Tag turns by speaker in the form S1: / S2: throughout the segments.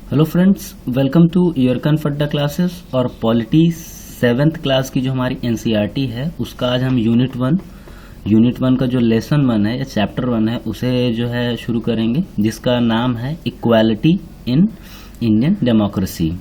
S1: Hello friends, welcome to your कन्फर्टा classes. और polity 7th class की जो हमारी एनसीईआरटी है उसका आज हम यूनिट वन का जो लेसन 1 है या चैप्टर 1 है उसे जो है शुरू करेंगे, जिसका नाम है इक्वालिटी इन इंडियन डेमोक्रेसी।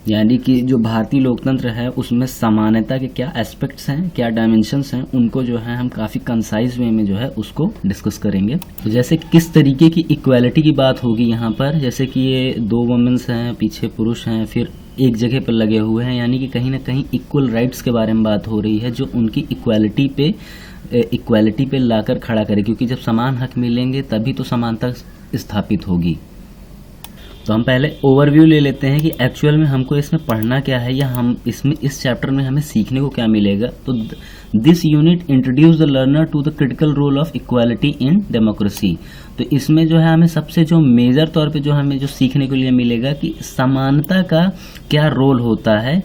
S1: यानी कि जो भारतीय लोकतंत्र है उसमें समानता के क्या एस्पेक्ट्स हैं, क्या डायमेंशंस हैं, उनको जो है हम काफ़ी कंसाइज वे में जो है उसको डिस्कस करेंगे। तो जैसे किस तरीके की इक्वालिटी की बात होगी यहाँ पर, जैसे कि ये 2 वुमेन्स हैं, पीछे पुरुष हैं, फिर एक जगह पर लगे हुए हैं, यानी कि कहीं ना कहीं इक्वल राइट्स के बारे में बात हो रही है जो उनकी इक्वालिटी पे लाकर खड़ा करे, क्योंकि जब समान हक मिलेंगे तभी तो समानता स्थापित होगी। तो हम पहले ओवरव्यू ले लेते हैं कि एक्चुअल में हमको इसमें पढ़ना क्या है या हम इसमें इस चैप्टर में हमें सीखने को क्या मिलेगा। तो this unit introduce the learner to the critical role of equality in democracy. तो इसमें जो है हमें सबसे जो मेजर तौर पे जो हमें जो सीखने के लिए मिलेगा कि समानता का क्या रोल होता है,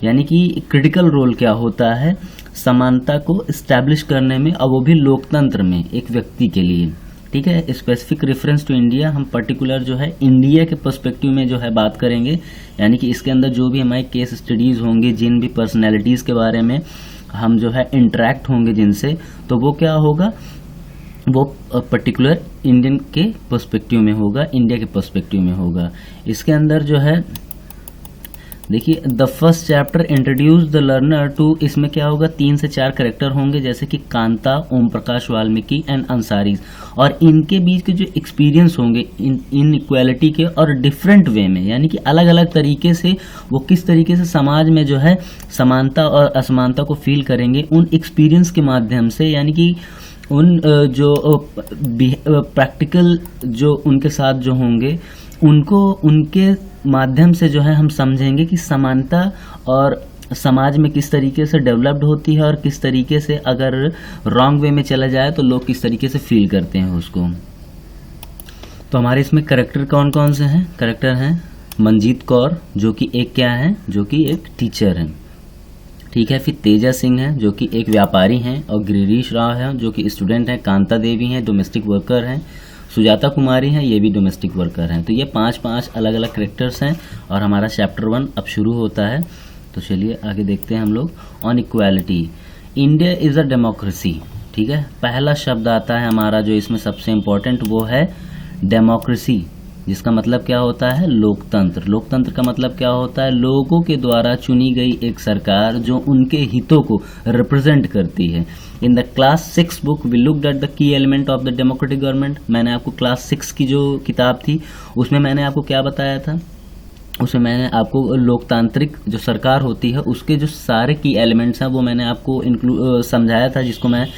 S1: यानी कि क्रिटिकल रोल क्या होता है समानता को इस्टेब्लिश करने में, और वो भी लोकतंत्र में एक व्यक्ति के लिए। ठीक है, स्पेसिफिक रेफरेंस टू इंडिया, हम पर्टिकुलर जो है इंडिया के पर्सपेक्टिव में जो है बात करेंगे, यानी कि इसके अंदर जो भी हमारे केस स्टडीज होंगे, जिन भी पर्सनैलिटीज़ के बारे में हम जो है इंटरेक्ट होंगे जिनसे, तो वो क्या होगा, वो पर्टिकुलर इंडियन के पर्सपेक्टिव में होगा, इंडिया के पर्सपेक्टिव में होगा। इसके अंदर जो है देखिए, the first chapter introduce the learner to, इसमें क्या होगा 3 से 4 कैरेक्टर होंगे, जैसे कि कांता, ओम प्रकाश वाल्मीकि एंड अंसारीज, और इनके बीच के जो एक्सपीरियंस होंगे इन इक्वालिटी के और डिफरेंट वे में, यानी कि अलग अलग तरीके से वो किस तरीके से समाज में जो है समानता और असमानता को फील करेंगे, उन एक्सपीरियंस के माध्यम से, यानी कि उन जो प्रैक्टिकल जो उनके साथ जो होंगे उनको उनके माध्यम से जो है हम समझेंगे कि समानता और समाज में किस तरीके से डेवलप्ड होती है और किस तरीके से अगर रॉन्ग वे में चला जाए तो लोग किस तरीके से फील करते हैं उसको। तो हमारे इसमें करेक्टर कौन कौन से हैं? करेक्टर हैं मंजीत कौर, जो कि एक क्या है, जो कि एक टीचर है। ठीक है, फिर तेजा सिंह है जो कि एक व्यापारी हैं, और गिरीश राव है जो कि स्टूडेंट हैं, कांता देवी हैं डोमेस्टिक वर्कर हैं, सुजाता कुमारी हैं, ये भी डोमेस्टिक वर्कर हैं। तो ये 5 अलग अलग कैरेक्टर्स हैं और हमारा चैप्टर 1 अब शुरू होता है। तो चलिए आगे देखते हैं हम लोग। On equality, India is a democracy. ठीक है, पहला शब्द आता है हमारा जो इसमें सबसे इम्पोर्टेंट, वो है डेमोक्रेसी, जिसका मतलब क्या होता है, लोकतंत्र। लोकतंत्र का मतलब क्या होता है, लोगों के द्वारा चुनी गई एक सरकार जो उनके हितों को रिप्रेजेंट करती है। In the class 6 book we looked at the key element of the democratic government. मैंने आपको क्लास 6 की जो किताब थी उसमें मैंने आपको क्या बताया था, उसमें मैंने आपको लोकतांत्रिक जो सरकार होती है उसके जो सारे की एलिमेंट्स हैं वो मैंने आपको समझाया था, जिसको मैं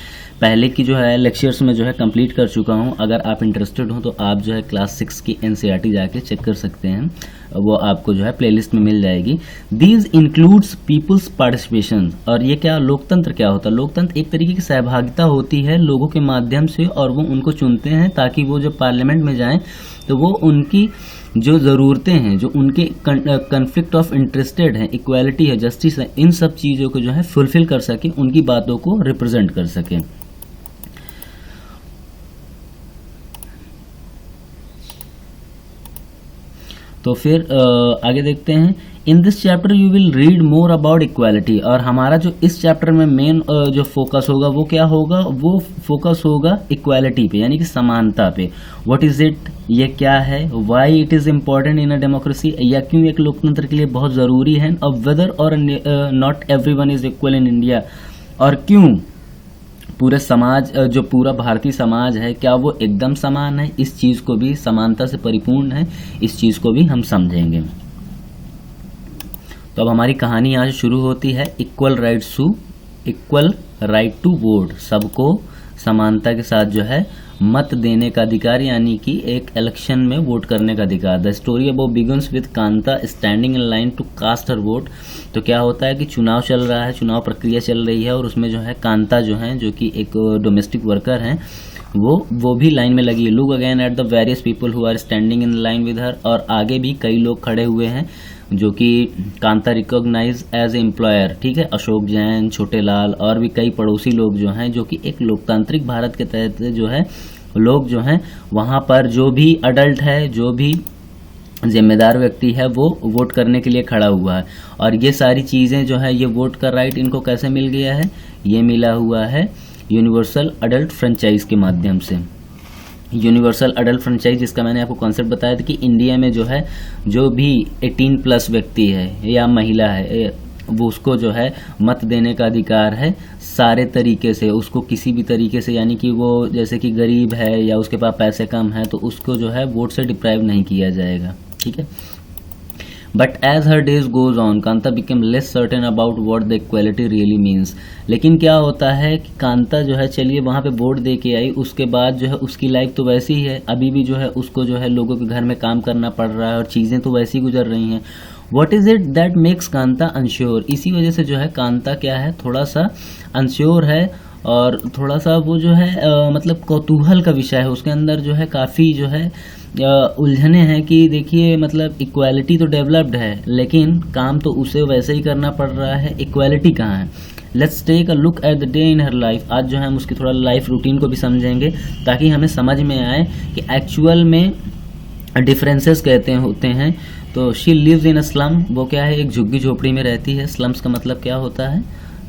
S1: पहले की जो है लेक्चर्स में जो है कंप्लीट कर चुका हूं। अगर आप इंटरेस्टेड हो तो आप जो है क्लास 6 की एनसीईआरटी जाके चेक कर सकते हैं, वो आपको जो है प्लेलिस्ट में मिल जाएगी। These includes peoples participation. और ये क्या, लोकतंत्र क्या होता है, लोकतंत्र एक तरीके की सहभागिता होती है लोगों के माध्यम से, और वो उनको चुनते हैं ताकि वो जब पार्लियामेंट में जाएं तो वो उनकी जो ज़रूरतें हैं, जो उनके कन्फ्लिक्ट ऑफ इंटरेस्टेड हैं, इक्वालिटी है, जस्टिस है, इन सब चीज़ों को जो है फुलफिल कर सके, उनकी बातों को रिप्रेजेंट कर सके। तो फिर आगे देखते हैं। In this chapter you will read more about equality. और हमारा जो इस चैप्टर में मेन जो फोकस होगा वो क्या होगा, वो फोकस होगा इक्वालिटी पे, यानी कि समानता पे। व्हाट इज इट, ये क्या है, why it is important in a democracy, या क्यों एक लोकतंत्र के लिए बहुत ज़रूरी है, और वेदर और not everyone is equal in India, और क्यों पूरे समाज, जो पूरा भारतीय समाज है, क्या वो एकदम समान है, इस चीज को भी समानता से परिपूर्ण है, इस चीज को भी हम समझेंगे। तो अब हमारी कहानी आज शुरू होती है। इक्वल राइट टू वोट, सबको समानता के साथ जो है मत देने का अधिकार, यानी कि एक इलेक्शन में वोट करने का अधिकार। The story about begins with Kanta standing in line to cast her vote. तो क्या होता है कि चुनाव चल रहा है, चुनाव प्रक्रिया चल रही है, और उसमें जो है कांता जो है, जो कि एक डोमेस्टिक वर्कर हैं, वो भी लाइन में लगी है। Look again at the various people who are standing in line with her. और आगे भी कई लोग खड़े हुए हैं जो कि कांता रिकॉग्नाइज एज एम्प्लॉयर। ठीक है, अशोक जैन, छोटे लाल और भी कई पड़ोसी लोग जो हैं, जो कि एक लोकतांत्रिक भारत के तहत जो है लोग जो हैं वहाँ पर जो भी अडल्ट है, जो भी जिम्मेदार व्यक्ति है वो वोट करने के लिए खड़ा हुआ है। और ये सारी चीज़ें जो है, ये वोट का राइट इनको कैसे मिल गया है, ये मिला हुआ है यूनिवर्सल अडल्ट फ्रेंचाइज के माध्यम से। यूनिवर्सल अडल्ट फ्रेंचाइज, जिसका मैंने आपको कॉन्सेप्ट बताया था कि इंडिया में जो है, जो भी 18+ व्यक्ति है या महिला है, वो उसको जो है मत देने का अधिकार है सारे तरीके से। उसको किसी भी तरीके से, यानी कि वो जैसे कि गरीब है या उसके पास पैसे कम है, तो उसको जो है वोट से डिप्राइव नहीं किया जाएगा, ठीक है। But as her days goes on, Kanta became less certain about what the equality really means. लेकिन क्या होता है कि कांता जो है, चलिए वहाँ पे वोट दे के आई, उसके बाद जो है उसकी लाइफ तो वैसी ही है, अभी भी जो है उसको जो है लोगों के घर में काम करना पड़ रहा है और चीज़ें तो वैसी गुजर रही हैं। What is it that makes Kanta unsure, इसी वजह से जो है कांता क्या है, थोड़ा सा अनश्योर है और थोड़ा सा वो जो है मतलब कौतूहल का विषय है। उसके अंदर जो है काफ़ी जो है उलझने हैं कि देखिए मतलब इक्वालिटी तो डेवलप्ड है, लेकिन काम तो उसे वैसे ही करना पड़ रहा है, इक्वालिटी कहाँ है। Let's take a look at the day in her life. आज जो है हम उसकी थोड़ा लाइफ रूटीन को भी समझेंगे ताकि हमें समझ में आए कि एक्चुअल में डिफरेंसेस कहते होते हैं। तो she lives in a slum, वो क्या है, एक झुग्गी झोपड़ी में रहती है। स्लम्स का मतलब क्या होता है,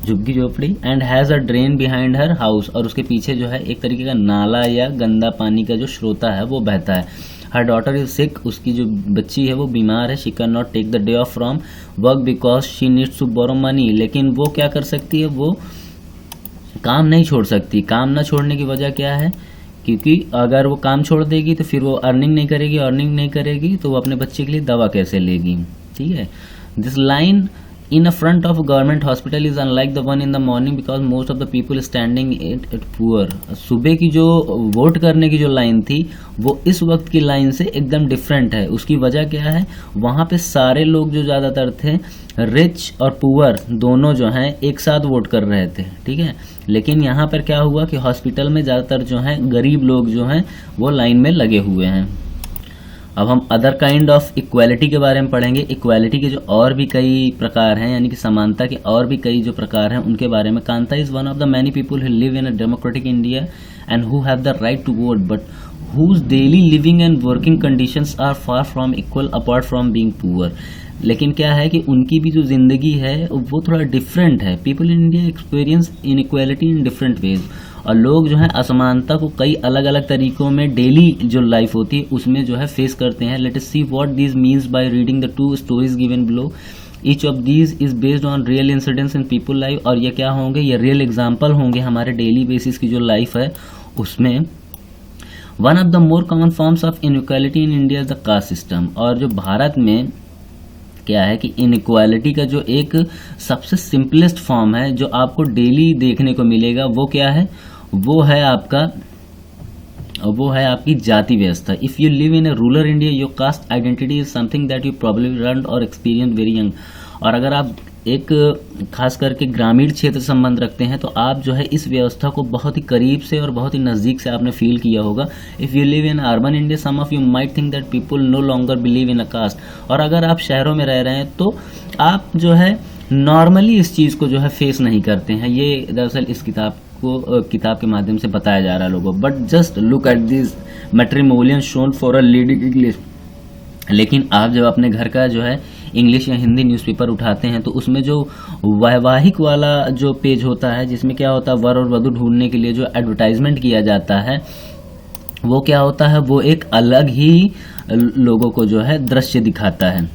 S1: झुग्गी झोपड़ी। And has a drain behind her house, और उसके पीछे जो है एक तरीके का नाला या गंदा पानी का जो स्रोता है वो बहता है। हर डॉटर इज सिक, उसकी जो बच्ची है वो बीमार है। She can not take the day off from work because she needs to borrow money, लेकिन वो क्या कर सकती है, वो काम नहीं छोड़ सकती। काम ना छोड़ने की वजह क्या है, क्योंकि अगर वो काम छोड़ देगी तो फिर वो अर्निंग नहीं करेगी, अर्निंग नहीं करेगी तो वो अपने बच्चे के लिए दवा कैसे लेगी, ठीक है। This line in a front of a government hospital is unlike the one in the morning because most of the people standing it poor। सुबह की जो वोट करने की जो लाइन थी वो इस वक्त की लाइन से एकदम डिफरेंट है। उसकी वजह क्या है, वहाँ पे सारे लोग जो ज़्यादातर थे, रिच और पुअर दोनों जो हैं एक साथ वोट कर रहे थे, ठीक है। लेकिन यहाँ पर क्या हुआ कि हॉस्पिटल में ज़्यादातर जो हैं गरीब लोग जो हैं वो लाइन में लगे हुए हैं। अब हम अदर काइंड ऑफ इक्वालिटी के बारे में पढ़ेंगे। इक्वालिटी के जो और भी कई प्रकार हैं, यानी कि समानता के और भी कई जो प्रकार हैं उनके बारे में। Kanta is one of the many people who live in a democratic India and who have the right to vote but whose daily living and working conditions are far from equal apart from being poor. लेकिन क्या है कि उनकी भी जो जिंदगी है वो थोड़ा डिफरेंट है। People in India experience inequality in different ways, और लोग जो है असमानता को कई अलग अलग तरीकों में डेली जो लाइफ होती है उसमें जो है फेस करते हैं। Let us see what this means by reading the 2 stories given below. Each of these is based on real incidents in people life, और ये क्या होंगे, ये रियल एग्जाम्पल होंगे हमारे डेली बेसिस की जो लाइफ है उसमें। One of the more common forms of inequality in India is the caste system. और जो भारत में क्या है कि इनइक्वालिटी का जो एक सबसे सिंपलेस्ट फॉर्म है जो आपको डेली देखने को मिलेगा वो क्या है, वो है आपकी जाति व्यवस्था। If you live in A rural India your cast identity is something that you probably learn और एक्सपीरियंस वेरी यंग। और अगर आप एक खास करके ग्रामीण क्षेत्र से संबंध रखते हैं तो आप जो है इस व्यवस्था को बहुत ही करीब से और बहुत ही नज़दीक से आपने फील किया होगा। If you live in urban India some of you might think that people no longer believe in a caste. और अगर आप शहरों में रह रहे हैं तो आप जो है नॉर्मली इस चीज़ को जो है फेस नहीं करते हैं। ये दरअसल इस किताब के माध्यम से बताया जा रहा है लोगों। But just look at this matrimonial shown for a leading English. लेकिन आप जब अपने घर का जो है इंग्लिश या हिंदी न्यूज़पेपर उठाते हैं तो उसमें जो वैवाहिक वाला जो पेज होता है जिसमें क्या होता है वर और वधू ढूंढने के लिए जो एडवर्टाइजमेंट किया जाता है वो क्या होता है, वो एक अलग ही लोगों को जो है दृश्य दिखाता है।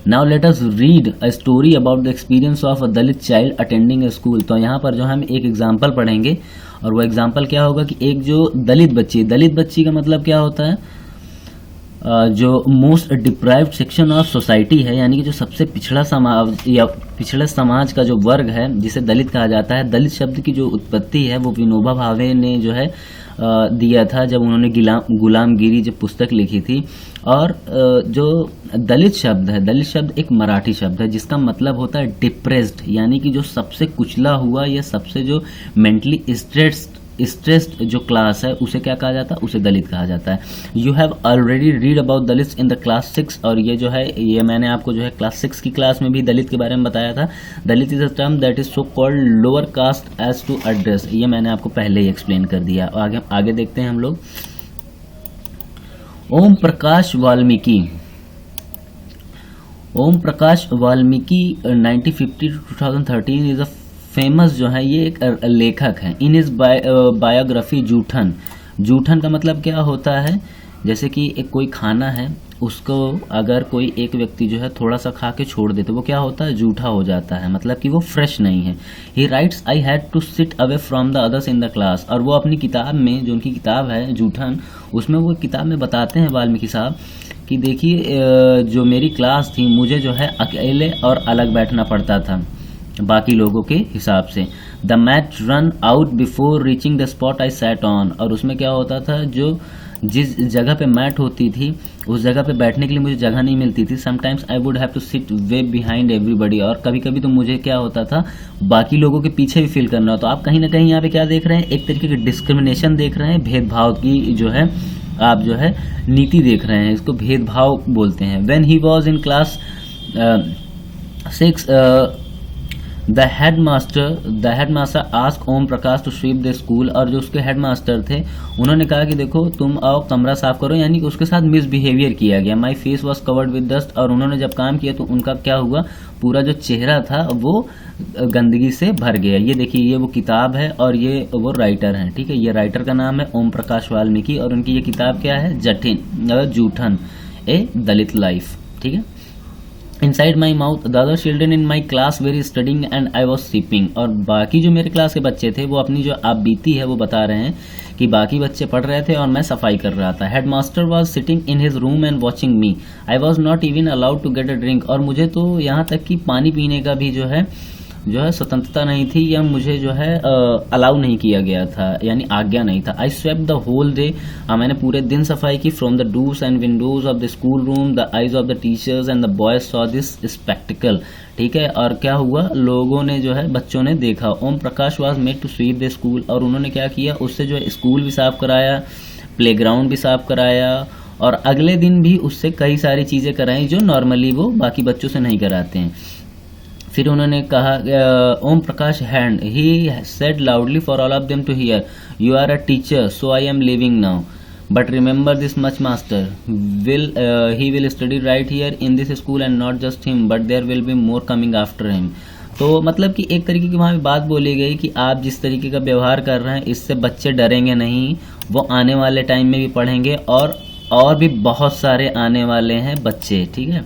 S1: Now let us read a story about the experience of a Dalit child attending A school. तो यहाँ पर जो हम एक एग्जाम्पल पढ़ेंगे और वो एग्जाम्पल क्या होगा कि एक जो दलित बच्ची का मतलब क्या होता है, जो most deprived section of society है, यानी कि जो सबसे पिछड़ा समाज या पिछड़े समाज का जो वर्ग है जिसे दलित कहा जाता है। दलित शब्द की जो उत्पत्ति है वो विनोबा भावे ने जो है दिया था जब उन्होंने गुलामगिरी जब पुस्तक लिखी थी। और जो दलित शब्द एक मराठी शब्द है जिसका मतलब होता है डिप्रेस्ड, यानी कि जो सबसे कुचला हुआ या सबसे जो मेंटली स्ट्रेस्ड जो क्लास है उसे क्या कहा जाता है, उसे दलित कहा जाता है। You have already read about Dalit in the class 6। और ये जो है ये मैंने आपको जो है क्लास 6 की क्लास में भी दलित के बारे में बताया था। Dalit is a term that is so called lower caste as to address. ये मैंने आपको पहले ही एक्सप्लेन कर दिया। आगे देखते हैं हम लोग। Om Prakash Valmiki. Om Prakash Valmiki 1950 to 2013 is a famous जो है ये एक लेखक है। इन हिज बायोग्राफी जूठन। जूठन का मतलब क्या होता है, जैसे कि एक कोई खाना है उसको अगर कोई एक व्यक्ति जो है थोड़ा सा खा के छोड़ देते वो क्या होता है, जूठा हो जाता है, मतलब कि वो फ्रेश नहीं है। He writes I had to sit away from the others in the class. और वो अपनी किताब में, जो उनकी किताब है जूठन, उसमें वो किताब में बताते हैं वाल्मीकि साहब कि देखिए जो मेरी क्लास थी मुझे जो है अकेले और अलग बैठना पड़ता था बाकी लोगों के हिसाब से। The mat run out before reaching the spot I sat on. और उसमें क्या होता था, जो जिस जगह पे मैट होती थी उस जगह पे बैठने के लिए मुझे जगह नहीं मिलती थी। Sometimes I would have to sit way behind everybody. और कभी कभी तो मुझे क्या होता था, बाकी लोगों के पीछे भी फील करना हो। तो आप कहीं ना कहीं यहाँ पे क्या देख रहे हैं, एक तरीके की डिस्क्रिमिनेशन देख रहे हैं, भेदभाव की जो है आप जो है नीति देख रहे हैं, इसको भेदभाव बोलते हैं। When he was in class 6 the headmaster ask Om Prakash to sweep the school. और जो उसके हेडमास्टर थे उन्होंने कहा कि देखो तुम आओ कमरा साफ करो, यानी कि उसके साथ मिसबिहेवियर किया गया। My face was covered with dust. और उन्होंने जब काम किया तो उनका क्या हुआ, पूरा जो चेहरा था वो गंदगी से भर गया। ये देखिए ये वो किताब है और ये वो राइटर हैं, ठीक है। ये राइटर का नाम है ओम प्रकाश वाल्मीकि और उनकी ये किताब क्या है, जूठन ए दलित लाइफ, ठीक है। Inside my mouth, the other children in my class were studying and I was sleeping। और बाकी जो मेरे क्लास के बच्चे थे वो अपनी जो आप बीती है वो बता रहे हैं कि बाकी बच्चे पढ़ रहे थे और मैं सफाई कर रहा था। Headmaster was sitting in his room and watching me. I was not even allowed to get a drink. और मुझे तो यहाँ तक कि पानी पीने का भी जो है स्वतंत्रता नहीं थी, या मुझे जो है अलाउ नहीं किया गया था, यानी आज्ञा नहीं था। आई स्वेप द होल डे। मैंने पूरे दिन सफाई की। From the doors and Windows of the school room the eyes of the teachers and the boys saw this spectacled, ठीक है। और क्या हुआ, लोगों ने जो है बच्चों ने देखा। Om Prakash was made to sweep the school. और उन्होंने क्या किया, उससे जो है स्कूल भी साफ कराया, प्लेग्राउंड भी साफ कराया और अगले दिन भी उससे कई सारी चीजें कराई जो नॉर्मली वो बाकी बच्चों से नहीं कराते हैं। फिर उन्होंने कहा Om Prakash and he said loudly for all of them to hear, you are a teacher so I am living now, but remember this much master he will study right here in this school and not just him but there will be more coming after him. तो मतलब कि एक तरीके की वहाँ पे बात बोली गई कि आप जिस तरीके का व्यवहार कर रहे हैं इससे बच्चे डरेंगे नहीं, वो आने वाले टाइम में भी पढ़ेंगे और भी बहुत सारे आने वाले हैं बच्चे, ठीक है।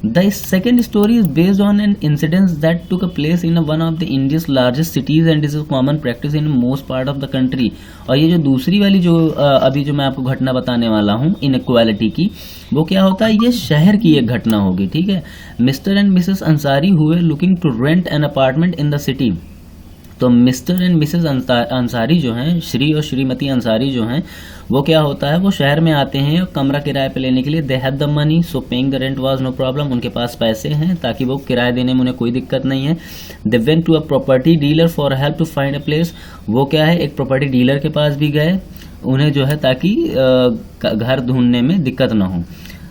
S1: The second story is based on an incident that took place in one of the India's largest cities and this is common practice in most part of the country। और ये जो दूसरी वाली जो अभी जो मैं आपको घटना बताने वाला हूँ इनइक्वालिटी की, वो क्या होता है, ये शहर की एक घटना होगी, ठीक है। मिस्टर एंड मिसेस अंसारी हुए looking to rent an apartment in the city. तो मिस्टर एंड मिसेस अंसारी जो हैं, श्री और श्रीमती अंसारी जो हैं, वो क्या होता है, वो शहर में आते हैं कमरा किराए पे लेने के लिए। They have the money so paying the rent was no problem. उनके पास पैसे हैं ताकि वो किराया देने में उन्हें कोई दिक्कत नहीं है। They went to a property dealer for help to find a place. वो क्या है, एक प्रॉपर्टी डीलर के पास भी गए उन्हें जो है ताकि घर ढूंढने में दिक्कत ना हो।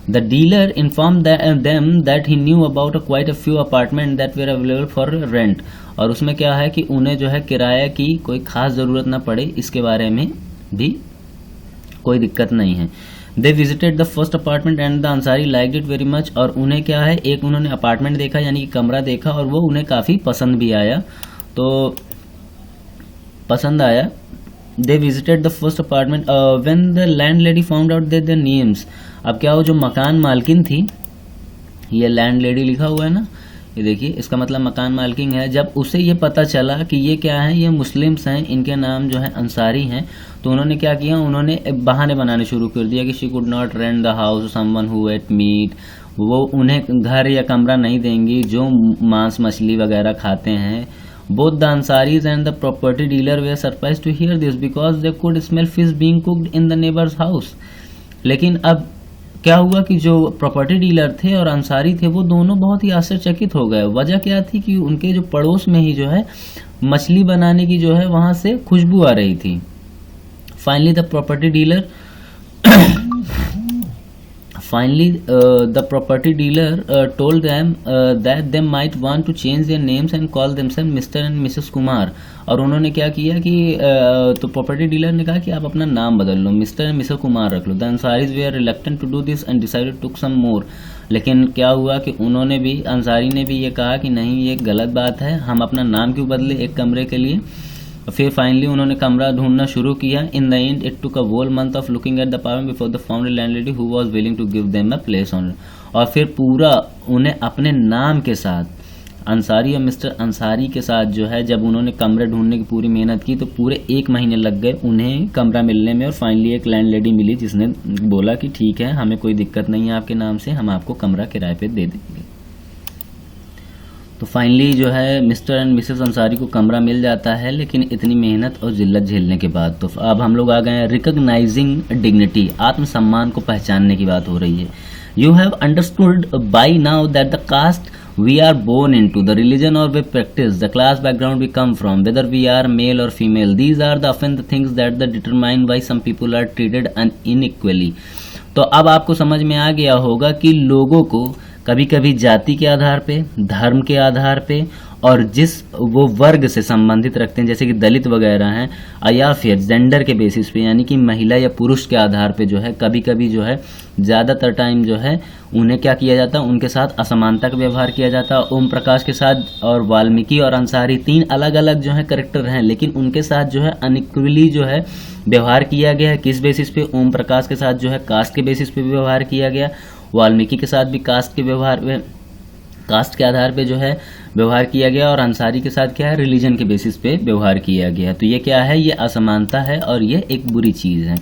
S1: The dealer informed them that he knew about quite a few apartments that were available for rent। और उसमें क्या है कि उन्हें जो है किराए की कोई खास ज़रूरत ना पड़े, इसके बारे में भी कोई दिक्कत नहीं है। They visited the first apartment and the Ansari liked it very much। और उन्हें क्या है, एक उन्होंने अपार्टमेंट देखा यानी कि कमरा देखा और वो उन्हें काफ़ी पसंद भी आया, तो पसंद आया। They visited the first apartment when the landlady found out that their names। अब क्या हो, जो मकान मालकिन थी, ये लैंडलेडी लिखा हुआ है ना, ये देखिए इसका मतलब मकान मालकिन है। जब उसे ये पता चला कि ये क्या है, ये मुस्लिम्स हैं, इनके नाम जो है अंसारी हैं, तो उन्होंने क्या किया, उन्होंने बहाने बनाने शुरू कर दिया कि she could not rent the house someone who ate meat. वो उन्हें घर या कमरा नहीं देंगी जो मांस मछली वगैरह खाते हैं। Both the Ansaris and the property dealer were surprised to hear this because they could smell fish being cooked in the neighbor's house। लेकिन अब क्या हुआ कि जो प्रॉपर्टी डीलर थे और अंसारी थे वो दोनों बहुत ही आश्चर्यचकित हो गए। वजह क्या थी कि उनके जो पड़ोस में ही जो है मछली बनाने की जो है वहां से खुशबू आ रही थी। Finally the property dealer Finally, the property dealer told them that they might want to change their names and call themselves Mr. and Mrs. Kumar. और उन्होंने क्या किया कि तो प्रॉपर्टी डीलर ने कहा कि आप अपना नाम बदल लो, मिस्टर एंड मिसेस कुमार रख लो। The Ansaris they are reluctant to do this and decided to some more. लेकिन क्या हुआ कि उन्होंने भी, अंसारी ने भी ये कहा कि नहीं, ये गलत बात है, हम अपना नाम क्यों बदले एक कमरे के लिए। फिर फाइनली उन्होंने कमरा ढूंढना शुरू किया। In the end it took a whole month of looking at the apartment before the found a landlady who was willing to give them a place on. और फिर पूरा उन्हें अपने नाम के साथ, अंसारी और मिस्टर अंसारी के साथ जो है, जब उन्होंने कमरे ढूंढने की पूरी मेहनत की तो पूरे 1 महीने लग गए उन्हें कमरा मिलने में। और फाइनली एक लैंडलेडी मिली जिसने बोला कि ठीक है, हमें कोई दिक्कत नहीं है आपके नाम से, हम आपको कमरा किराए पे दे देंगे। तो फाइनली जो है मिस्टर एंड मिसेस अंसारी को कमरा मिल जाता है, लेकिन इतनी मेहनत और जिल्लत झेलने के बाद। तो अब हम लोग आ गए हैं रिकॉग्नाइजिंग डिग्निटी, आत्मसम्मान को पहचानने की बात हो रही है। You have understood by now that the caste we are born into, the religion or we practice, the class background we come from, whether we are male or female, these are the often the things that determine why some people are treated unequally। तो अब आपको समझ में आ गया होगा कि लोगों को कभी कभी जाति के आधार पे, धर्म के आधार पे, और जिस वो वर्ग से संबंधित रखते हैं जैसे कि दलित वगैरह हैं, या फिर जेंडर के बेसिस पे यानी कि महिला या पुरुष के आधार पे जो है कभी कभी जो है ज़्यादातर टाइम जो है उन्हें क्या किया जाता है, उनके साथ असमानता का व्यवहार किया जाता है। ओम प्रकाश के साथ और वाल्मीकि और अंसारी 3 अलग अलग जो है करेक्टर हैं, लेकिन उनके साथ जो है अनइक्वली जो है व्यवहार किया गया है। किस बेसिस पे? ओम प्रकाश के साथ जो है कास्ट के बेसिस पे व्यवहार किया गया, वाल्मीकि के साथ भी कास्ट के आधार पे जो है व्यवहार किया गया, और अंसारी के साथ क्या है, रिलीजन के बेसिस पे व्यवहार किया गया। तो ये क्या है, ये असमानता है और ये एक बुरी चीज है।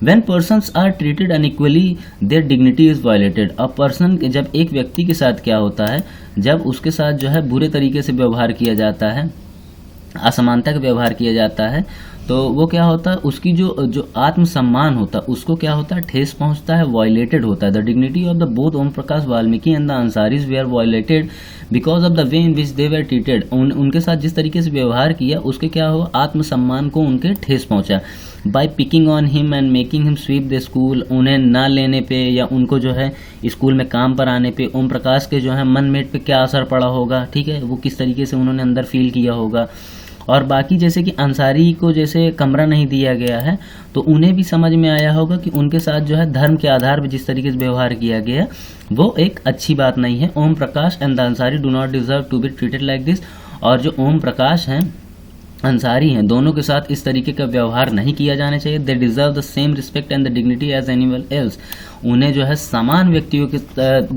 S1: When persons are treated unequally, their dignity is violated। अब पर्सन, जब एक व्यक्ति के साथ क्या होता है, जब उसके साथ जो है बुरे तरीके से व्यवहार किया जाता है, असमानता का व्यवहार किया जाता है, तो वो क्या होता है, उसकी जो आत्मसम्मान होता है उसको क्या होता है, ठेस पहुंचता है, वायलेटेड होता है। The dignity of the both Om Prakash Valmiki and the Ansaris they are violated because of the way in which they were treated. उनके साथ जिस तरीके से व्यवहार किया उसके क्या हुआ, आत्मसम्मान को उनके ठेस पहुंचा। By picking on him and making him sweep the school, उन्हें ना लेने पे या उनको जो है स्कूल में काम पर आने पे ओम प्रकाश के जो है मन मेट पे क्या असर पड़ा होगा, ठीक है, वो किस तरीके से उन्होंने अंदर फील किया होगा। और बाकी जैसे कि अंसारी को जैसे कमरा नहीं दिया गया है तो उन्हें भी समझ में आया होगा कि उनके साथ जो है धर्म के आधार पर जिस तरीके से व्यवहार किया गया वो एक अच्छी बात नहीं है। Om Prakash and the Ansari do not deserve to be treated like this. और जो ओम प्रकाश हैं, अंसारी हैं, दोनों के साथ इस तरीके का व्यवहार नहीं किया जाना चाहिए। They deserve the same respect and the dignity as anyone else. उन्हें जो है समान व्यक्तियों के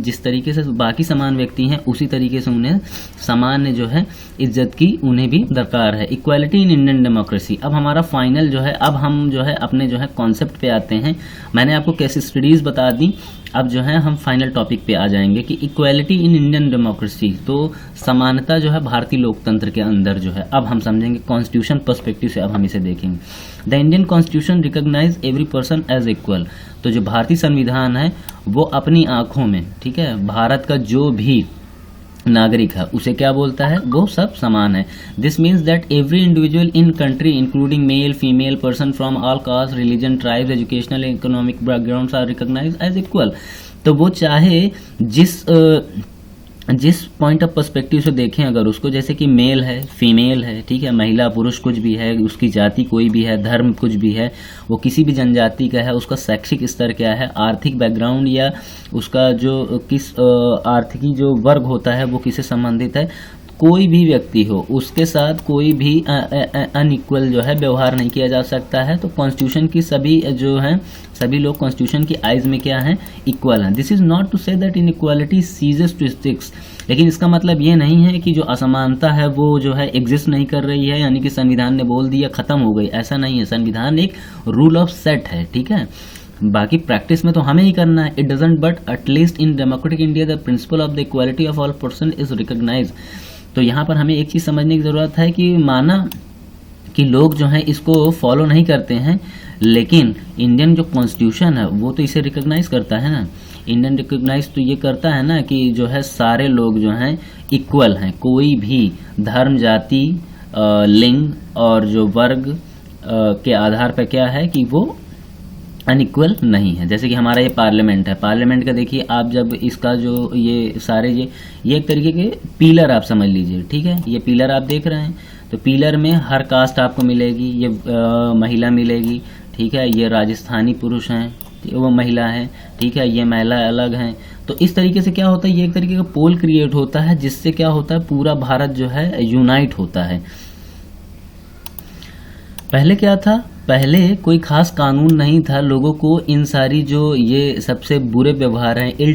S1: जिस तरीके से बाकी समान व्यक्ति हैं उसी तरीके से उन्हें सामान्य जो है इज्जत की उन्हें भी दरकार है। Equality in Indian democracy. अब हमारा फाइनल जो है, अब हम जो है अपने जो है कॉन्सेप्ट पे आते हैं। मैंने आपको कैसी स्टडीज बता दी, अब जो है हम फाइनल टॉपिक पे आ जाएंगे कि इक्वालिटी इन इंडियन डेमोक्रेसी। तो समानता जो है भारतीय लोकतंत्र के अंदर जो है, अब हम समझेंगे कॉन्स्टिट्यूशन पर्सपेक्टिव से, अब हम इसे देखेंगे। The Indian constitution recognise every person as equal. तो जो भारतीय संविधान है वो अपनी आंखों में, ठीक है, भारत का जो भी नागरिक है उसे क्या बोलता है, वो सब समान है। This means that every individual in country including male female person from all caste religion tribes educational economic backgrounds are recognised as equal. तो वो चाहे जिस पॉइंट ऑफ पर्सपेक्टिव से देखें अगर उसको, जैसे कि मेल है फीमेल है, ठीक है, महिला पुरुष कुछ भी है, उसकी जाति कोई भी है, धर्म कुछ भी है, वो किसी भी जनजाति का है, उसका शैक्षिक स्तर क्या है, आर्थिक बैकग्राउंड या उसका जो किस आर्थिकी जो वर्ग होता है वो किससे संबंधित है, कोई भी व्यक्ति हो उसके साथ कोई भी अनइक्वल जो है व्यवहार नहीं किया जा सकता है। तो कॉन्स्टिट्यूशन की सभी जो हैं, सभी लोग कॉन्स्टिट्यूशन की आइज में क्या हैं, इक्वल हैं। This is not to say that inequality ceases to स्टिक्स। लेकिन इसका मतलब ये नहीं है कि जो असमानता है वो जो है एग्जिस्ट नहीं कर रही है, यानी कि संविधान ने बोल दिया खत्म हो गई, ऐसा नहीं है। संविधान एक रूल ऑफ सेट है, ठीक है, बाकी प्रैक्टिस में तो हमें ही करना है। It doesn't, but at least in democratic India the principle of the equality of all person is recognised. तो यहाँ पर हमें एक चीज समझने की जरूरत है कि माना कि लोग जो हैं इसको फॉलो नहीं करते हैं, लेकिन इंडियन जो कॉन्स्टिट्यूशन है वो तो इसे रिकॉग्नाइज करता है ना। इंडियन रिकॉग्नाइज तो ये करता है ना कि जो है सारे लोग जो हैं इक्वल हैं, कोई भी धर्म जाति लिंग और जो वर्ग के आधार पर क्या है कि वो अनइक्वल नहीं है। जैसे कि हमारा ये पार्लियामेंट है, पार्लियामेंट का देखिए आप, जब इसका जो ये सारे ये एक तरीके के पिलर आप समझ लीजिए, ठीक है, ये पिलर आप देख रहे हैं, तो पिलर में हर कास्ट आपको मिलेगी, ये महिला मिलेगी, ठीक है, ये राजस्थानी पुरुष हैं, वो महिला है, ठीक है, ये महिला अलग हैं। तो इस तरीके से क्या होता है, ये एक तरीके का पोल क्रिएट होता है, जिससे क्या होता है, पूरा भारत जो है यूनाइट होता है। पहले क्या था, पहले कोई खास कानून नहीं था, लोगों को इन सारी जो ये सबसे बुरे व्यवहार हैं, इल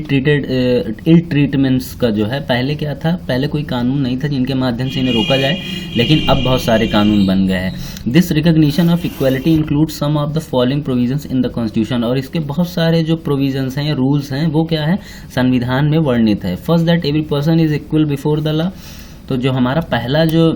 S1: ट्रीटमेंट्स का जो है, पहले क्या था, पहले कोई कानून नहीं था जिनके माध्यम से इन्हें रोका जाए, लेकिन अब बहुत सारे कानून बन गए हैं। This recognition of equality include some of the following provisions in the constitution, और इसके बहुत सारे जो प्रोविजंस हैं या रूल्स हैं वो क्या है, संविधान में वर्णित है। First, that every person is equal before the law. तो जो हमारा पहला जो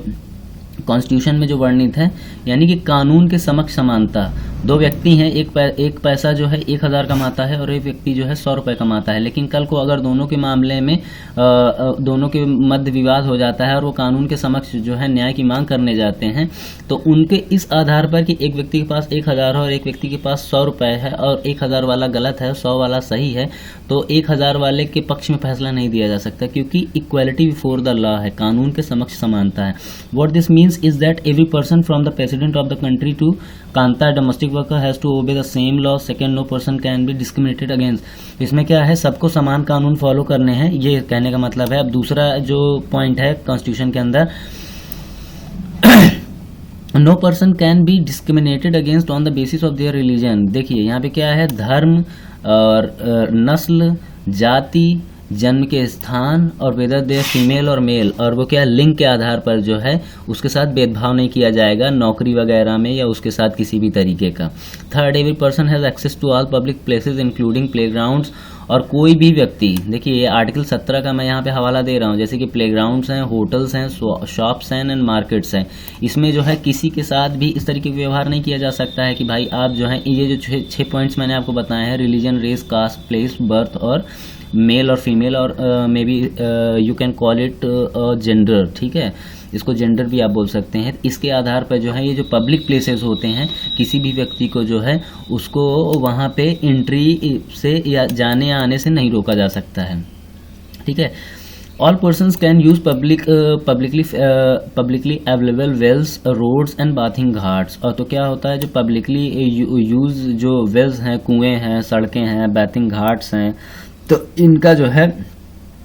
S1: कॉन्स्टिट्यूशन में जो वर्णित है, यानी कि कानून के समक्ष समानता। दो व्यक्ति हैं, एक पैसा जो है 1000 कमाता है और एक व्यक्ति जो है 100 रुपये कमाता है, लेकिन कल को अगर दोनों के मामले में दोनों के मध्य विवाद हो जाता है और वो कानून के समक्ष जो है न्याय की मांग करने जाते हैं, तो उनके इस आधार पर कि एक व्यक्ति के पास 1000 है और एक व्यक्ति के पास 100 रुपये है और 1000 वाला गलत है, 100 वाला सही है, तो 1000 वाले के पक्ष में फैसला नहीं दिया जा सकता, क्योंकि इक्वालिटी बिफोर द लॉ है, कानून के समक्ष समानता है। What this means is that every person from the president of the country to Kanta domestic worker has to obey the same law. Second, no person can be discriminated against. इसमें क्या है, सबको समान कानून फॉलो करने हैं, ये कहने का मतलब है। अब दूसरा जो पॉइंट है कॉन्स्टिट्यूशन के अंदर, no person can be discriminated against on the basis of their religion. देखिए यहाँ पे क्या है, धर्म और नस्ल, जाति, जन्म के स्थान और वेदर दे फीमेल और मेल, और वो क्या लिंग के आधार पर जो है उसके साथ भेदभाव नहीं किया जाएगा नौकरी वगैरह में या उसके साथ किसी भी तरीके का। Third, every person has access to all public places including playgrounds, और कोई भी व्यक्ति, देखिए ये आर्टिकल 17 का मैं यहाँ पे हवाला दे रहा हूँ, जैसे कि प्लेग्राउंड्स हैं, होटल्स हैं, शॉप्स हैं एंड मार्केट्स हैं, इसमें जो है किसी के साथ भी इस तरीके का व्यवहार नहीं किया जा सकता है कि भाई आप जो है, ये जो 6 पॉइंट्स मैंने आपको बताए हैं, religion, race, caste, place, birth और मेल और फीमेल, और maybe you can call it gender, ठीक है, इसको जेंडर भी आप बोल सकते हैं। इसके आधार पर जो है ये जो पब्लिक प्लेसेस होते हैं, किसी भी व्यक्ति को जो है उसको वहाँ पे एंट्री से या जाने या आने से नहीं रोका जा सकता है, ठीक है। All persons can use publicly available wells, roads and bathing ghats. और तो क्या होता है, जो पब्लिकली यूज जो वेल्स हैं, कुएँ हैं, सड़कें हैं, बाथिंग घाट्स हैं, तो इनका जो है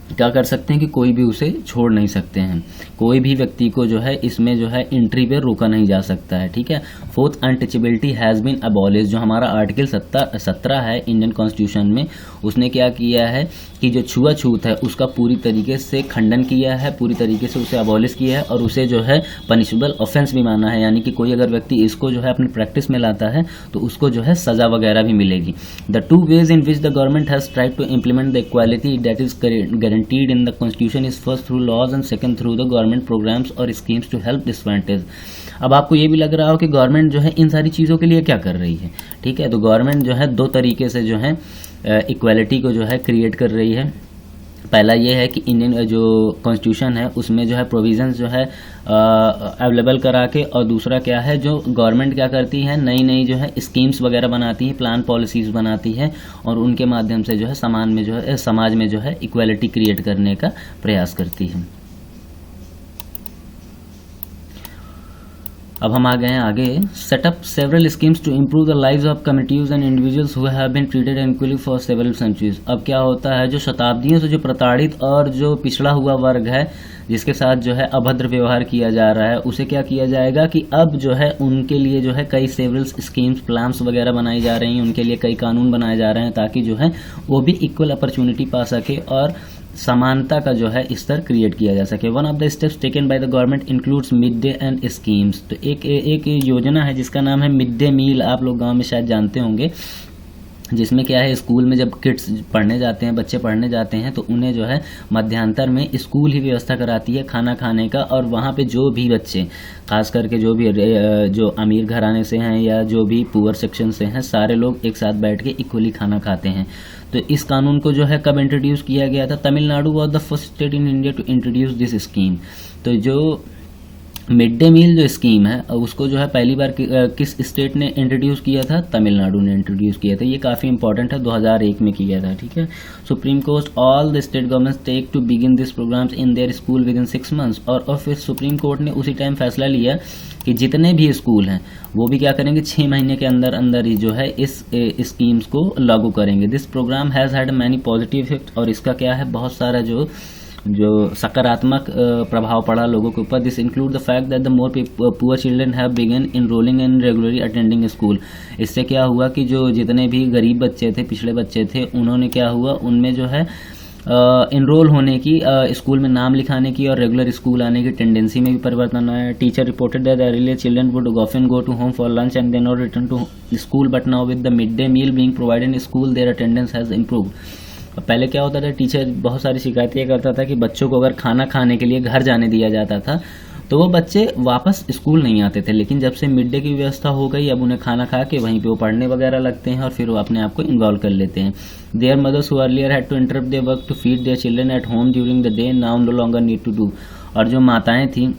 S1: क्या कर सकते हैं कि कोई भी उसे छोड़ नहीं सकते हैं, कोई भी व्यक्ति को जो है इसमें जो है एंट्री पे रोका नहीं जा सकता है, ठीक है। Fourth, untouchability has been abolish. जो हमारा आर्टिकल 17 है इंडियन कॉन्स्टिट्यूशन में, उसने क्या किया है कि जो छुआछूत है उसका पूरी तरीके से खंडन किया है, पूरी तरीके से उसे अबॉलिश किया है और उसे जो है पनिशेबल ऑफेंस भी माना है, यानी कि कोई अगर व्यक्ति इसको जो है अपनी प्रैक्टिस में लाता है तो उसको जो है सजा वगैरह भी मिलेगी। The 2 ways in which the government has tried to implement the equality that is guaranteed in the constitution is first through laws and second through the government programs or schemes to help disadvantaged। अब आपको ये भी लग रहा हो कि government जो है इन सारी चीज़ों के लिए क्या कर रही है, ठीक है। तो गवर्नमेंट जो है 2 तरीके से जो है इक्वालिटी को जो है क्रिएट कर रही है। पहला ये है कि इंडियन जो कॉन्स्टिट्यूशन है उसमें जो है प्रोविजंस जो है अवेलेबल करा के, और दूसरा क्या है, जो गवर्नमेंट क्या करती है, नई नई जो है स्कीम्स वगैरह बनाती है, प्लान पॉलिसीज बनाती है और उनके माध्यम से जो है समाज में जो है इक्वालिटी क्रिएट करने का प्रयास करती है। अब हम आ गए हैं आगे। Set up several schemes to improve the lives of communities and individuals who have been treated equally for several centuries. अब क्या होता है, जो शताब्दियों से जो प्रताड़ित और जो पिछड़ा हुआ वर्ग है, जिसके साथ जो है अभद्र व्यवहार किया जा रहा है, उसे क्या किया जाएगा कि अब जो है उनके लिए जो है कई सेवरल स्कीम्स, प्लान्स वगैरह बनाई जा रही हैं, उनके लिए कई कानून बनाए जा रहे हैं ताकि जो है वो भी इक्वल अपॉर्चुनिटी पा सके और समानता का जो है स्तर क्रिएट किया जा सके। One of the steps taken by the government includes mid day and schemes. तो एक योजना है जिसका नाम है मिड डे मील, आप लोग गांव में शायद जानते होंगे, जिसमें क्या है, स्कूल में जब किड्स पढ़ने जाते हैं, बच्चे पढ़ने जाते हैं, तो उन्हें जो है मध्यांतर में स्कूल ही व्यवस्था कराती है खाना खाने का, और वहाँ पे जो भी बच्चे, खास करके जो भी जो अमीर घराने से हैं या जो भी पुअर सेक्शन से हैं, सारे लोग एक साथ बैठ के इक्वली खाना खाते हैं। तो इस कानून को जो है कब इंट्रोड्यूस किया गया था, Tamil Nadu was the first state in India to introduce this scheme. तो जो मिड डे मील जो स्कीम है उसको जो है पहली बार किस स्टेट ने इंट्रोड्यूस किया था? तमिलनाडु ने इंट्रोड्यूस किया था। ये काफ़ी इंपॉर्टेंट है, 2001 में किया था। ठीक है, Supreme Court all the state governments take to begin this programs in their school within 6 months. और फिर सुप्रीम कोर्ट ने उसी टाइम फैसला लिया कि जितने भी स्कूल हैं वो भी क्या करेंगे, 6 महीने के अंदर अंदर ही जो है इस स्कीम्स को लागू करेंगे। This program has had many positive effect, और इसका क्या है, बहुत सारा जो सकारात्मक प्रभाव पड़ा लोगों के ऊपर। This include the fact that the more poor children have begun enrolling in regularly attending school. इससे क्या हुआ कि जो जितने भी गरीब बच्चे थे, पिछड़े बच्चे थे, उन्होंने क्या हुआ, उनमें जो है इनरोल होने की, स्कूल में नाम लिखाने की और रेगुलर स्कूल आने की टेंडेंसी में भी परिवर्तन आया। Teacher reported that earlier children would often go to home for lunch and then not return to school, but now with the mid day meal being provided in school their attendance has improved. पहले क्या होता था, teacher बहुत सारी शिकायतें करता था कि बच्चों को अगर खाना खाने के लिए घर जाने दिया जाता था तो वो बच्चे वापस स्कूल नहीं आते थे। लेकिन जब से मिड डे की व्यवस्था हो गई, अब उन्हें खाना खा के वहीं पे वो पढ़ने वगैरह लगते हैं और फिर वो अपने आप को इन्वॉल्व कर लेते हैं। Their mothers who earlier had to interrupt their work to feed their children at home during the day now no longer need to do. और जो माताएं थी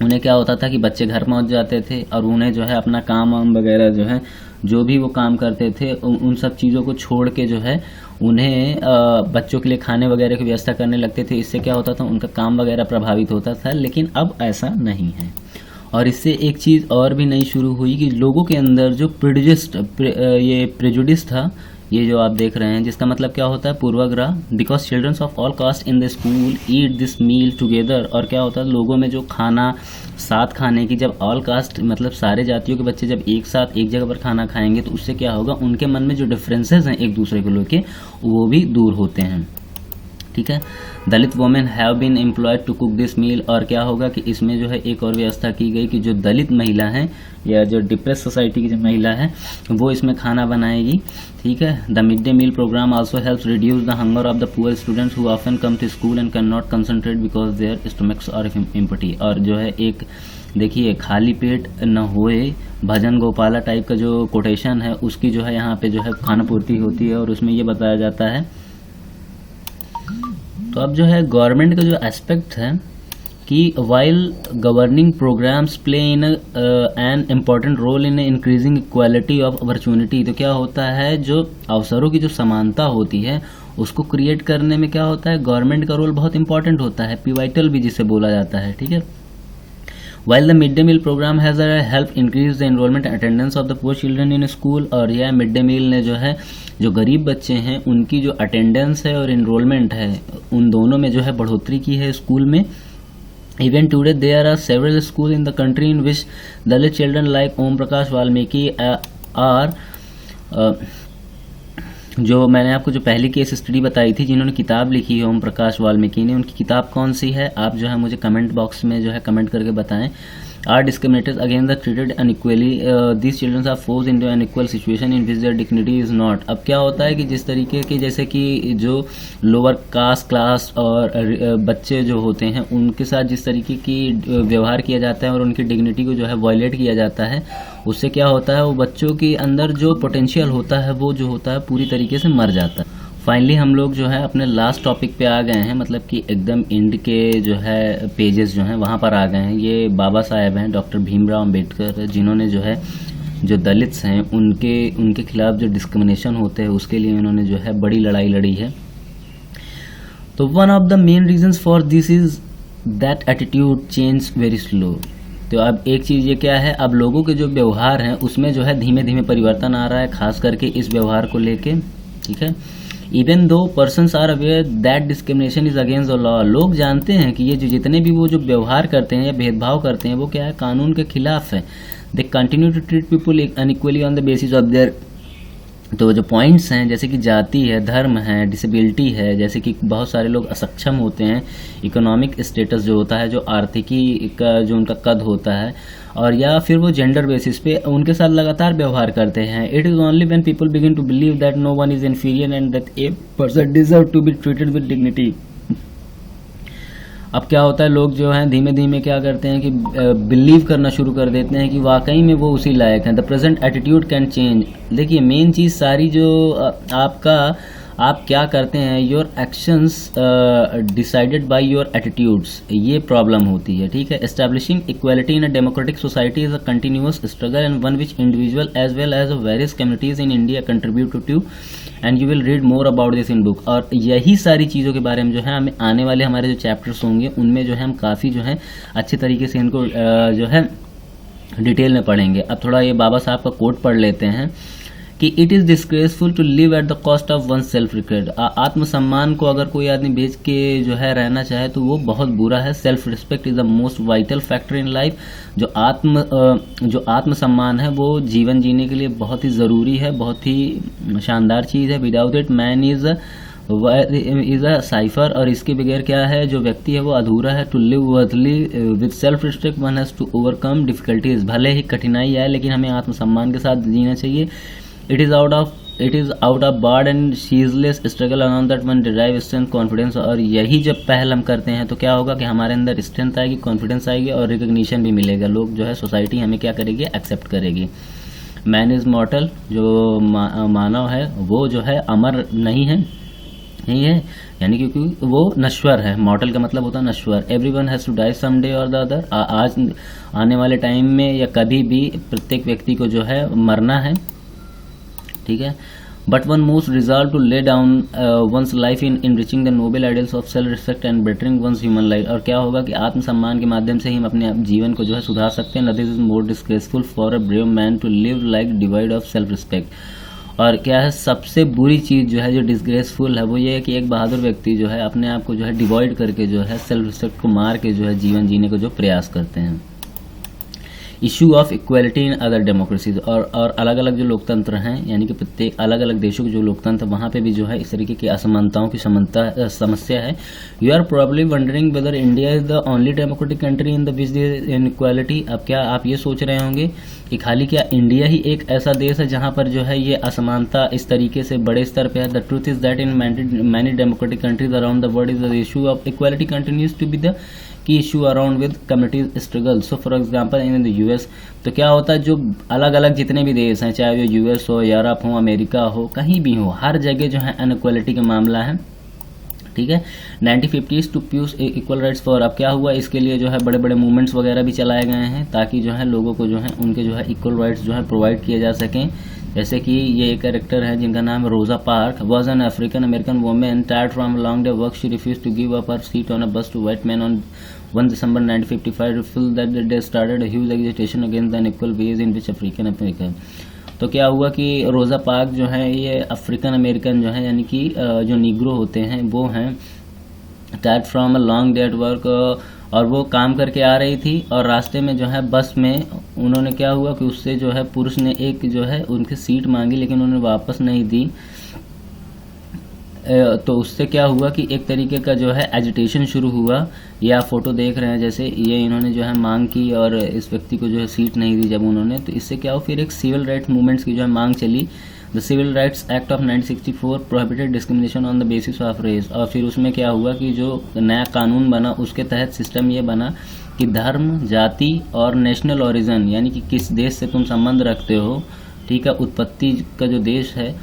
S1: उन्हें क्या होता था कि बच्चे घर पहुंच जाते थे और उन्हें जो है अपना काम वाम वगैरह जो है, जो भी वो काम करते थे उन सब चीज़ों को छोड़ के जो है उन्हें बच्चों के लिए खाने वगैरह की व्यवस्था करने लगते थे। इससे क्या होता था, उनका काम वगैरह प्रभावित होता था। लेकिन अब ऐसा नहीं है। और इससे एक चीज़ और भी नई शुरू हुई कि लोगों के अंदर जो प्रेजुडिस था, ये जो आप देख रहे हैं, जिसका मतलब क्या होता है, पूर्वाग्रह। Because childrens of all caste in the school eat this meal together. और क्या होता है, लोगों में जो खाना साथ खाने की, जब ऑल कास्ट मतलब सारे जातियों के बच्चे जब एक साथ एक जगह पर खाना खाएंगे तो उससे क्या होगा, उनके मन में जो डिफरेंसेस हैं एक दूसरे को लेके वो भी दूर होते हैं। ठीक है, Dalit women have been employed to cook this meal. और क्या होगा कि इसमें जो है एक और व्यवस्था की गई कि जो दलित महिला हैं या जो डिप्रेस सोसाइटी की जो महिला है वो इसमें खाना बनाएगी। ठीक है, the mid day meal program also helps reduce the hunger of the poor students who often come to school and can not concentrate because their stomachs are empty. और जो है एक देखिए, खाली पेट न होए, भजन गोपाला टाइप का जो कोटेशन है उसकी जो है यहाँ पे जो है खाना पूर्ति होती है। और उसमें ये बताया जाता है, तो अब जो है गवर्नमेंट का जो एस्पेक्ट है कि while governing programs play in an important role in increasing equality of opportunity. तो क्या होता है, जो अवसरों की जो समानता होती है उसको क्रिएट करने में क्या होता है, गवर्नमेंट का रोल बहुत इंपॉर्टेंट होता है, पिवाइटल भी जिसे बोला जाता है। ठीक है, while the midday meal program has helped increase the enrollment and attendance of the poor children in school। और यह मिड डे मील ने जो है जो गरीब बच्चे हैं उनकी जो अटेंडेंस है और इनरोलमेंट है उन दोनों में जो है बढ़ोतरी की है स्कूल में। Even today there are several schools in the country in which Dalit children like Om Prakash Valmiki are जो मैंने आपको जो पहली केस स्टडी बताई थी, जिन्होंने किताब लिखी है ओम प्रकाश वाल्मीकि ने, उनकी किताब कौन सी है, आप जो है मुझे कमेंट बॉक्स में जो है कमेंट करके बताएं। Are discriminated against the treated unequally, these childrens are forced into an equal situation in which their dignity is not. अब क्या होता है कि जिस तरीके के, जैसे कि जो लोअर कास्ट क्लास और बच्चे जो होते हैं उनके साथ जिस तरीके की व्यवहार किया जाता है और उनकी डिग्निटी को जो है वायलेट किया जाता है, उससे क्या होता है, वो बच्चों के अंदर जो पोटेंशियल होता है वो जो होता है पूरी तरीके से मर जाता है। फाइनली हम लोग जो है अपने लास्ट टॉपिक पे आ गए हैं, मतलब कि एकदम एंड के जो है पेजेस जो हैं वहाँ पर आ गए हैं। ये बाबा साहेब हैं, डॉक्टर भीमराव अंबेडकर, जिन्होंने जो है जो दलित्स हैं उनके खिलाफ जो डिस्क्रिमिनेशन होते हैं उसके लिए उन्होंने जो है बड़ी लड़ाई लड़ी है। तो one of the main reasons for this is that attitude change very slow. तो अब एक चीज़ ये क्या है, अब लोगों के जो व्यवहार हैं उसमें जो है धीमे धीमे परिवर्तन आ रहा है, खास करके इस व्यवहार को लेके। ठीक है, even though persons are aware that discrimination is against the law. लोग जानते हैं कि ये जो जितने भी वो जो व्यवहार करते हैं या भेदभाव करते हैं वो क्या है, कानून के खिलाफ है। They continue to treat people unequally on the basis of their, तो जो पॉइंट्स हैं जैसे कि जाति है, धर्म है, डिसेबिलिटी है, जैसे कि बहुत सारे लोग असक्षम होते हैं, इकोनॉमिक स्टेटस जो होता है, जो आर्थिकी का जो उनका कद होता है, और या फिर वो जेंडर बेसिस पे उनके साथ लगातार व्यवहार करते हैं। It is only when people begin to believe that no one is inferior and that a person deserve to be treated with dignity. अब क्या होता है, लोग जो हैं धीमे धीमे क्या करते हैं कि बिलीव करना शुरू कर देते हैं कि वाकई में वो उसी लायक हैं। The present attitude can change. देखिए मेन चीज़ सारी जो आपका आप क्या करते हैं, your actions decided by your attitudes, ये प्रॉब्लम होती है, ठीक है। Establishing equality in a democratic society is a continuous struggle and one which individual as well as various communities in India contribute to and you will read more about this in book. और यही सारी चीज़ों के बारे में जो है हमें आने वाले हमारे जो चैप्टर्स होंगे उनमें जो है हम काफ़ी जो है अच्छे तरीके से इनको जो है डिटेल में पढ़ेंगे। अब थोड़ा ये बाबा साहब का कोट पढ़ लेते हैं कि it is disgraceful to live at the cost of one self respect. आत्मसम्मान को अगर कोई आदमी बेच के जो है रहना चाहे तो वो बहुत बुरा है। Self respect is the most vital factor in life. जो आत्मसम्मान है वो जीवन जीने के लिए बहुत ही ज़रूरी है, बहुत ही शानदार चीज़ है। Without it man is a cipher, और इसके बगैर क्या है, जो व्यक्ति है वो अधूरा है। To live worthily with self respect one has to overcome difficulties. भले ही कठिनाई आए लेकिन हमें आत्मसम्मान के साथ जीना चाहिए। It is out of hard and ceaseless struggle around that one derive strength confidence. और यही जब पहल हम करते हैं तो क्या होगा कि हमारे अंदर स्ट्रेंथ आएगी, कॉन्फिडेंस आएगी और रिकग्निशन भी मिलेगा। लोग जो है सोसाइटी हमें क्या करेगी, एक्सेप्ट करेगी। मैन इज़ मॉर्टल, जो मानव है वो जो है अमर नहीं है यानी क्योंकि वो नश्वर है। मॉर्टल का मतलब होता है नश्वर। Everyone has to die some day और द अदर। आज आने वाले टाइम में या कभी भी प्रत्येक व्यक्ति को जो है मरना है, ठीक है। But one most resolve to lay down one's life in reaching the noble ideals of self respect and bettering one's human life. और क्या होगा कि आत्मसम्मान के माध्यम से ही हम अपने जीवन को जो है सुधार सकते हैं। Nothing is more disgraceful for a brave man to live like devoid of self respect. और क्या है, सबसे बुरी चीज़ जो है, जो डिस्ग्रेसफुल है, वो ये है कि एक बहादुर व्यक्ति जो है अपने आप को जो है डिवाइड करके जो है सेल्फ रिस्पेक्ट को मार के जो है जीवन जीने को जो प्रयास करते हैं। Issue of equality in other democracies. और अलग अलग जो लोकतंत्र हैं, यानी कि प्रत्येक अलग अलग देशों के जो लोकतंत्र, वहाँ पे भी जो है इस तरीके की असमानताओं की समस्या है। You are probably wondering whether India is the only democratic country in the which there inequality. अब क्या आप ये सोच रहे होंगे कि खाली क्या इंडिया ही एक ऐसा देश है जहाँ पर जो है ये असमानता इस तरीके से बड़े स्तर पे है। The truth is that in many democratic countries around the world is the issue of equality continues to be the key issue around with communities struggle. So for example in the US, तो क्या होता है, जो अलग अलग जितने भी देश हैं, चाहे वो यूएस हो, यूरोप हो, अमेरिका हो, कहीं भी हो, हर जगह जो है अनइक्वालिटी का मामला है, ठीक है। 1950s to pursue equal rights for. अब क्या हुआ, इसके लिए जो है बड़े बड़े मूवमेंट्स वगैरह भी चलाए गए हैं ताकि जो है लोगों को जो है उनके जो है इक्वल राइट्स जो है प्रोवाइड किए जा सकें। जैसे कि ये एक कैरेक्टर है जिनका नाम है Rosa Park, was an African American women tired from long day work. She refuse to give up her seat on a bus to white man on 1 December 1955 revealed that the day started a huge agitation against the unequal ways in which African American। तो क्या हुआ कि रोज़ा park जो है ये African American जो है, यानी कि जो निग्रो होते हैं वो हैं, tired from a long day at work, और वो काम करके आ रही थी और रास्ते में जो है बस में उन्होंने क्या हुआ कि उससे जो है पुरुष ने एक जो है उनकी सीट मांगी लेकिन उन्होंने वापस नहीं दी। तो उससे क्या हुआ कि एक तरीके का जो है एजिटेशन शुरू हुआ। ये आप फोटो देख रहे हैं, जैसे ये इन्होंने जो है मांग की और इस व्यक्ति को जो है सीट नहीं दी जब उन्होंने, तो इससे क्या हुआ, फिर एक सिविल राइट्स मूवमेंट्स की जो है मांग चली। The civil rights act of 1964 prohibited discrimination on the basis of race. और फिर उसमें क्या हुआ कि जो नया कानून बना उसके तहत सिस्टम ये बना कि धर्म, जाति और नेशनल ओरिजिन, यानी कि किस देश से तुम संबंध रखते हो, ठीक है, उत्पत्ति का जो देश है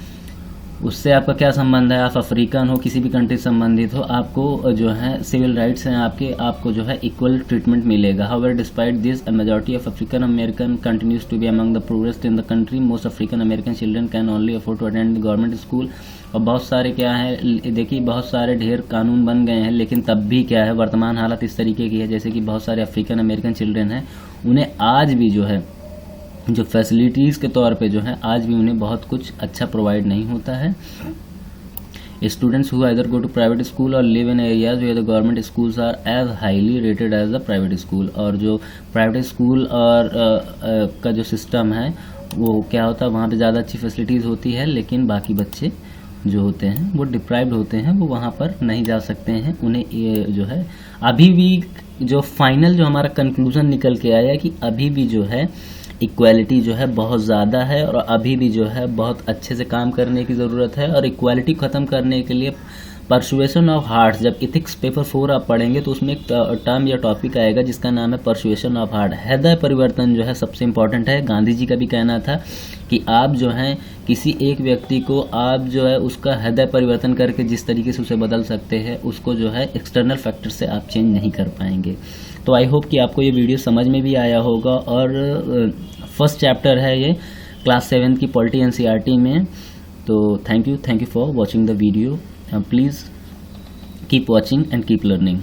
S1: उससे आपका क्या संबंध है, आप अफ्रीकन हो, किसी भी कंट्री से संबंधित हो, आपको जो है सिविल राइट्स हैं आपको जो है इक्वल ट्रीटमेंट मिलेगा। However despite this a majority of African American continues to be among the poorest in the country. Most African American children can only afford to attend government school. और बहुत सारे क्या है, देखिए बहुत सारे ढेर कानून बन गए हैं लेकिन तब भी क्या है, वर्तमान हालत इस तरीके की है जैसे कि बहुत सारे अफ्रीकन अमेरिकन चिल्ड्रन हैं, उन्हें आज भी जो है जो फैसिलिटीज़ के तौर पे जो है आज भी उन्हें बहुत कुछ अच्छा प्रोवाइड नहीं होता है। Students who either go to private school और live in areas where the government schools are as highly rated as the private school. और जो प्राइवेट स्कूल और का जो सिस्टम है वो क्या होता है, वहाँ पे ज़्यादा अच्छी फैसिलिटीज़ होती है लेकिन बाकी बच्चे जो होते हैं वो डिप्राइव्ड होते हैं, वो वहाँ पर नहीं जा सकते हैं। उन्हें ये जो है अभी भी जो फाइनल जो हमारा कंक्लूजन निकल के आया कि अभी भी जो है इक्वालिटी जो है बहुत ज़्यादा है और अभी भी जो है बहुत अच्छे से काम करने की ज़रूरत है। और इक्वालिटी ख़त्म करने के लिए परसुएशन ऑफ हार्ट्स, जब इथिक्स पेपर 4 आप पढ़ेंगे तो उसमें एक टर्म या टॉपिक आएगा जिसका नाम है परसुएशन ऑफ हार्ट। हृदय परिवर्तन जो है सबसे इम्पॉर्टेंट है। गांधी जी का भी कहना था कि आप जो हैं किसी एक व्यक्ति को आप जो है उसका हृदय परिवर्तन करके जिस तरीके से उसे बदल सकते हैं, उसको जो है एक्सटर्नल फैक्टर से आप चेंज नहीं कर पाएंगे। तो आई होप कि आपको ये वीडियो समझ में भी आया होगा। और फर्स्ट चैप्टर है ये क्लास 7 की पॉलिटी एनसीईआरटी में। तो thank you for watching the video. Please keep watching and keep learning.